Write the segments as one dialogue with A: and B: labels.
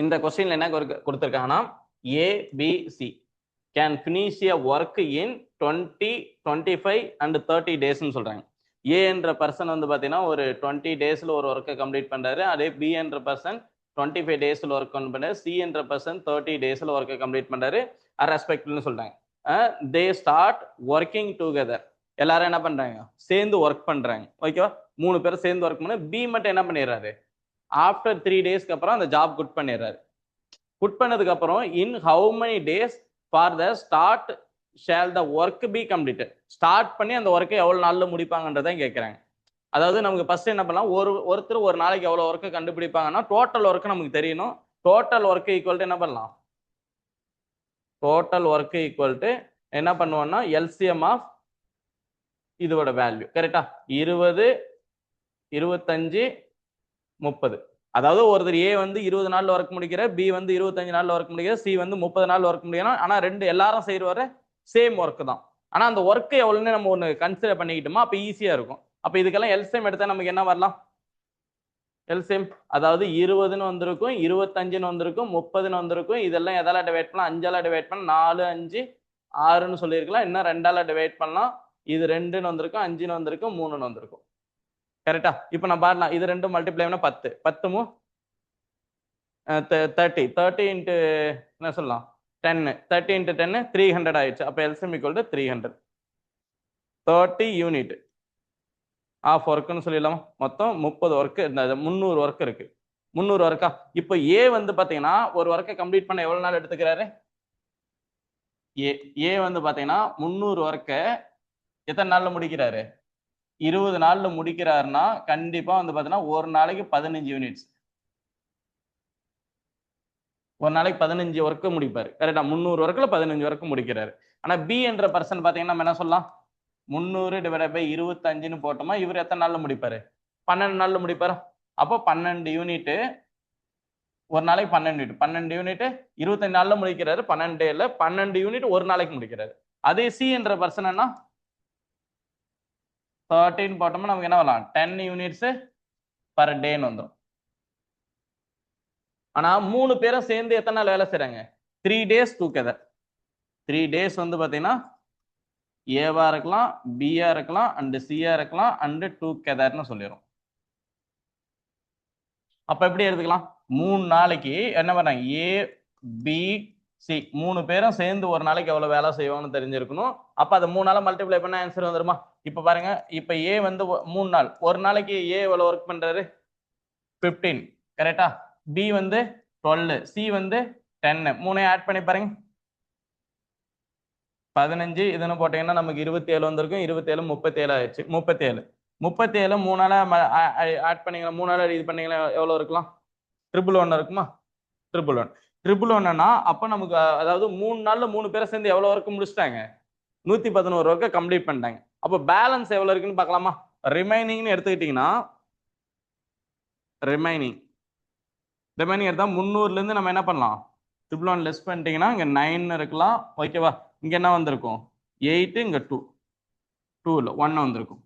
A: இந்த கொஸ்டின்ல என்ன கொடுத்துருக்காங்கன்னா ABC can finish a work in 20, 25 and 30 டேஸ்ன்னு சொல்றாங்க. ஏ என்ற பர்சன் வந்து பார்த்தீங்கன்னா ஒரு 20 டேஸ்ல ஒரு ஒர்க்கை கம்ப்ளீட் பண்றாரு. அதே பி என்ற பர்சன் 25 டேஸ்ல ஒர்க் பண்றாரு. சி என்ற பர்சன் 30 டேஸ்ல ஒர்க்கை கம்ப்ளீட் பண்றாரு. ரெஸ்பெக்ட்னு சொல்றாங்க. They start working together. எல்லாரும் என்ன பண்றாங்க? சேர்ந்து ஒர்க் பண்றாங்க. ஓகேவா? 3 பேரும் சேர்ந்து ஒர்க் பண்ண பி மட்டும் என்ன பண்ணிடுறாரு? ஆஃப்டர் 3 டேஸ்க்கு அப்புறம் அந்த ஜாப் குட் பண்ணிடுறாரு. குட் பண்ணதுக்கு அப்புறம் in how many days for the start shall the work be completed. Start பண்ணி அந்த ஒர்க்கை எவ்வளவு நாள்ல முடிப்பாங்கன்றதான் கேட்கறாங்க. அதாவது நமக்கு ஃபர்ஸ்ட் என்ன பண்ணலாம், ஒருத்தர் ஒரு நாளைக்கு எவ்வளவு ஒர்க்கை கண்டுபிடிப்பாங்கன்னா டோட்டல் ஒர்க் நமக்கு தெரியணும். டோட்டல் ஒர்க் ஈக்குவல் டு என்ன பண்ணலாம்? டோட்டல் ஒர்க் ஈக்குவல் டு என்ன பண்ணுவோம்னா எல்சிஎம் ஆஃப் இதோட வேல்யூ. கரெக்டா? 20, 25, 30. அதாவது ஒருத்தர் ஏ வந்து 20 நாள்ல ஒர்க் முடிக்கிற, பி வந்து 25 நாள்ல ஒர்க் முடிக்கிற, சி வந்து 30 நாள்ல ஒர்க் முடிக்கணும். ஆனா எல்லாரும் செய்யற சேம் ஒர்க் தான். ஆனா அந்த ஒர்க் எவ்வளவுன்னு நம்ம ஒண்ணு கன்சிடர் பண்ணிக்கிட்டோமா அப்ப ஈஸியா இருக்கும். அப்ப இதுக்கெல்லாம் எல்சிஎம் எடுத்தா நமக்கு என்ன வரலாம்? எல்சிஎம் அதாவது 20ன்னு வந்திருக்கும், 25ன்னு வந்திருக்கும், 30ன்னு வந்திருக்கும். இதெல்லாம் எதால டிவைட் பண்ணலாம்? 5ஆல டிவைட் பண்ண 4, 5, 6ன்னு சொல்லியிருக்கலாம். இன்னும் 2ஆல டிவைட் பண்ணலாம். இது 2ன்னு வந்திருக்கும், 5ன்னு வந்திருக்கும், 3ன்னு வந்திருக்கும். கரெக்டா? இப்ப நான் பாடலாம். இது ரெண்டும் மல்டிப்ளை பண்ணா 10. 10 30 இன்ட்டு என்ன சொல்லலாம் 10. 30 இன்ட்டு 10 300 ஆயிடுச்சு. அப்ப LCM equal to 300. 30 unit of ஒர்க்னு சொல்லிடலாமா? மொத்தம் 30 ஒர்க், 300 ஒர்க் இருக்கு. 300 ஒர்க்கா? இப்போ ஏ வந்து பாத்தீங்கன்னா ஒரு ஒர்க்கை கம்ப்ளீட் பண்ண எவ்வளவு நாள் எடுத்துக்கிறாரு? ஏ வந்து பாத்தீங்கன்னா 300 ஒர்க்கை எத்தனை நாள்ல முடிக்கிறாரு? 20 நாள்ல முடிக்கிறாருன்னா கண்டிப்பா வந்து பாத்தீங்கன்னா ஒரு நாளைக்கு 15 யூனிட்ஸ். ஒரு நாளைக்கு 15 ஒர்க்கு முடிப்பாரு. கரெக்டா? 300 ஒர்க்ல 15 ஒர்க்கு முடிக்கிறாரு. ஆனா பி என்ற பர்சன் பாத்தீங்கன்னா நம்ம என்ன சொல்லலாம்? 300 டிவைட் பை 25ன்னு போட்டோமா இவர் எத்தனை நாள்ல முடிப்பாரு? 12 நாள்ல முடிப்பாரு. அப்போ 12 யூனிட் ஒரு நாளைக்கு 12 யூனிட். 12 யூனிட் 25 நாள்ல முடிக்கிறாரு. 12 டேல 12 யூனிட் ஒரு நாளைக்கு முடிக்கிறாரு. அதே சி என்ற பர்சன் என்ன 13 போட்டோமா நமக்கு என்ன வரலாம்? 10 யூனிட்ஸ் பர் டேன்னு வந்துடும். ஆனா 3 பேரும் சேர்ந்து எத்தனை நாள் வேலை செய்யறாங்க? 3 days டுகெதர். 3 days வந்து பாத்தீங்கன்னா ஏவா இருக்கலாம், பியா இருக்கலாம், அண்ட் சியா இருக்கலாம், அண்ட் டுகெதர்னு சொல்லிடும். அப்ப எப்படி எடுத்துக்கலாம்? 3 நாளைக்கு என்ன பண்றாங்க? ஏ பி சி 3 பேரும் சேர்ந்து ஒரு நாளைக்கு எவ்வளவு வேலை செய்வாங்கன்னு தெரிஞ்சிருக்கணும். அப்ப அதை 3 நாளை மல்டிப்ளை பண்ண ஆன்சர் வந்துருமா? இப்ப பாருங்க, இப்ப ஏ வந்து 3 நாள், ஒரு நாளைக்கு ஏ எவ்வளவு ஒர்க் பண்றாரு? 15. கரெக்டா? பி வந்து 12, சி வந்து 10. 3 ஆட் பண்ணி பாருங்க. 15 இதுன்னு போட்டீங்கன்னா நமக்கு 27 வந்திருக்கும். 27 37 ஆயிடுச்சு. 37 3ஆல ஆட் பண்ணீங்களா? 3ஆல இது பண்ணீங்களா எவ்வளவு இருக்கலாம்? 111 இருக்குமா? 111 அப்ப நமக்கு அதாவது 3 நாள்ல 3 பேரை சேர்ந்து எவ்வளவு ஒர்க் முடிச்சிட்டாங்க? 111 ஒர்க்கை கம்ப்ளீட் பண்ணிட்டாங்க. அப்ப பேலன்ஸ் எவ்வளவு இருக்குன்னு பார்க்கலாமா? ரிமைனிங்னு எடுத்துக்கிட்டீங்கன்னா ரிமைனிங் எடுத்தா 300ல இருந்து நம்ம என்ன பண்ணலாம்? 111 லெஸ் பண்ணிட்டீங்கன்னா இங்க 9 இருக்கலாம். ஓகேவா? இங்க என்ன வந்திருக்கும்? 8, இங்க 2 1 வந்திருக்கும்.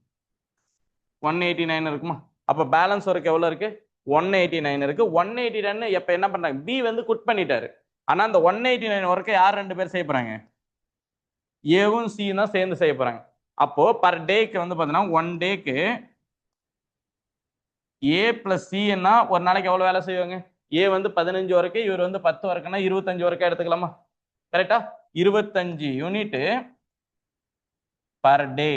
A: 189 இருக்குமா? அப்ப பேலன்ஸ் ஒர்க் எவ்வளவு இருக்கு? 189 இருக்கு. 189 எப்ப என்ன பண்றாங்க? பி வந்து குட் பண்ணிட்டாரு. ஆனா அந்த 189 ஒர்க்கை யார் 2 பேர் செய்ய போறாங்க? ஏவும் சி தான் சேர்ந்து செய்ய போறாங்க. அப்போ பர் டேக்கு வந்து பாத்தீங்கன்னா 1 டேக்கு ஏ பிளஸ் சி என்ன ஒரு நாளைக்கு எவ்வளவு வேலை செய்வாங்க? ஏ வந்து 15 ஒர்க்கு, இவர் வந்து 10 ஒர்க்குன்னா 25 ஒர்க்கா எடுத்துக்கலாமா? கரெக்டா? 25 யூனிட் பர் டே.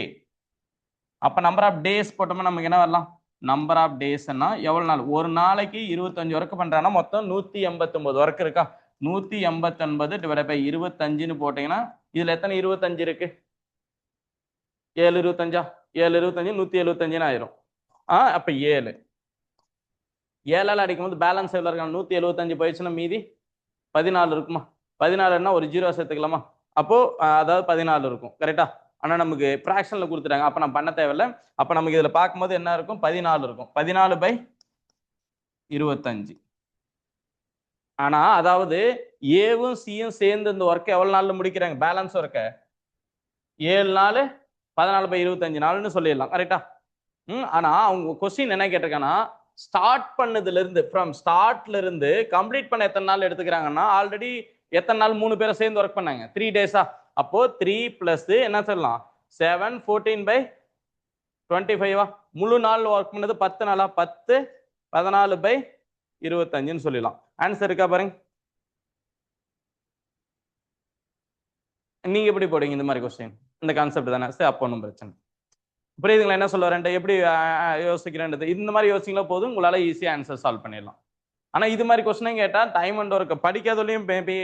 A: அப்ப நம்பர் ஆஃப் டேஸ் போட்டோம்னா நமக்கு என்ன வரலாம்? நம்பர் ஆஃப் டேஸ்னா எவ்வளவு நாள்? ஒரு நாளைக்கு 25 ஒர்க் பண்றாங்கன்னா மொத்தம் 189 ஒர்க் இருக்கா? 189 டிவைட் பை 25ன்னு போட்டீங்கன்னா இதுல எத்தனை 25 இருக்கு? 7 25 7 25 175 ஆயிரும். அப்ப 7 7ஆல அடிக்கும் போது பேலன்ஸ் எவ்வளவு இருக்கு? 175 போயிடுச்சுன்னா மீதி 14 இருக்குமா? 14ன்னா ஒரு 0 சேர்த்துக்கலாமா? அப்போ அதாவது 14 இருக்கும். கரெக்டா? ஆனா நமக்கு பிராக்ஷன்ல கொடுத்துட்டாங்க. அப்ப நம்ம பண்ண தேவையில்ல. அப்ப நமக்கு இதுல பார்க்கும்போது என்ன இருக்கும்? 14 இருக்கும். 14 பை 25. ஆனா அதாவது ஏவும் சியும் சேர்ந்து இந்த ஒர்க் எவ்வளவு நாள்ல முடிக்கிறாங்க? பேலன்ஸ் ஒர்க்க 7 நாள் 14 பை 25 நாள்னு சொல்லிடலாம். கரெக்டா? ஆனா அவங்க கொஸ்டின் என்ன கேட்டிருக்காங்கன்னா ஸ்டார்ட் பண்ணதுல இருந்து ஃப்ரம் ஸ்டார்ட்ல இருந்து கம்ப்ளீட் பண்ண எத்தனை நாள் எடுத்துக்கிறாங்கன்னா ஆல்ரெடி எத்தனை நாள் 3 பேரை சேர்ந்து ஒர்க் பண்ணாங்க 3 டேஸா அப்போ 3 பிளஸ் என்ன சொல்லலாம் 7 14/25 முழு நாள் ஒர்க் பண்ணது 10 நாளா 10 14/25 சொல்லிடலாம் ஆன்சர் இருக்கா பாருங்க நீங்க எப்படி போடுங்க இந்த மாதிரி கொஸ்டின் இந்த கான்செப்ட் தானே சரி அப்போ ஒன்றும் பிரச்சனை புரியுதுங்களா என்ன சொல்ல வரேன் எப்படி யோசிக்கிறேன்றது இந்த மாதிரி யோசிங்களா போதும் உங்களால ஈஸியா ஆன்சர் சால்வ் பண்ணிடலாம் ஆனா இது மாதிரி கொஸ்டின் கேட்டா டைம் அண்ட் ஒர்க் படிக்காதவளையும் மேபி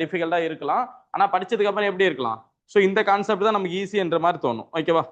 A: டிஃபிகல்ட்டா இருக்கலாம் ஆனா படிச்சதுக்கு அப்புறம் எப்படி இருக்கலாம் ஸோ இந்த கான்செப்ட் தான் நமக்கு ஈஸின்ற மாதிரி தோணும் ஓகேவா